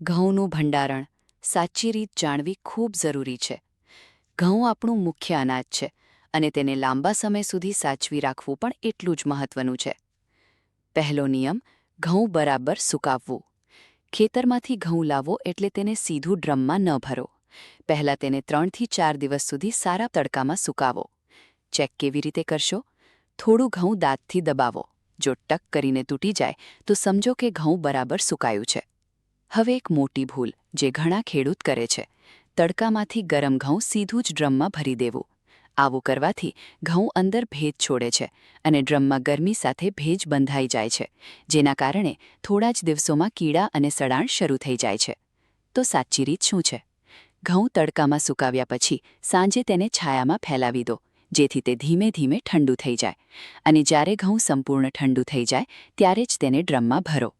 ઘઉંનું ભંડારણ સાચી રીત જાણવી ખૂબ જરૂરી છે. ઘઉં આપણું મુખ્ય અનાજ છે અને તેને લાંબા સમય સુધી સાચવી રાખવું પણ એટલું જ મહત્વનું છે. પહેલો નિયમ, ઘઉં બરાબર સુકાવવું. ખેતરમાંથી ઘઉં લાવો એટલે તેને સીધું ડ્રમમાં ન ભરો. પહેલાં તેને 3 થી 4 દિવસ સુધી સારા તડકામાં સુકાવો. ચેક કેવી રીતે કરશો? થોડું ઘઉં દાંતથી દબાવો. જો ટક કરીને તૂટી જાય તો સમજો કે ઘઉં બરાબર સુકાયું છે. હવે એક મોટી ભૂલ જે ઘણા ખેડૂત કરે છે, તડકામાંથી ગરમ ઘઉં સીધું જ ડ્રમમાં ભરી દેવું. આવું કરવાથી ઘઉં અંદર ભેજ છોડે છે અને ડ્રમમાં ગરમી સાથે ભેજ બંધાઈ જાય છે, જેના કારણે થોડા જ દિવસોમાં કીડા અને સડાણ શરૂ થઈ જાય છે. તો સાચી રીત શું છે? ઘઉં તડકામાં સુકાવ્યા પછી સાંજે તેને છાયામાં ફેલાવી દો, જેથી તે ધીમે ધીમે ઠંડુ થઈ જાય અને જ્યારે ઘઉં સંપૂર્ણ ઠંડુ થઈ જાય ત્યારે જ તેને ડ્રમમાં ભરો.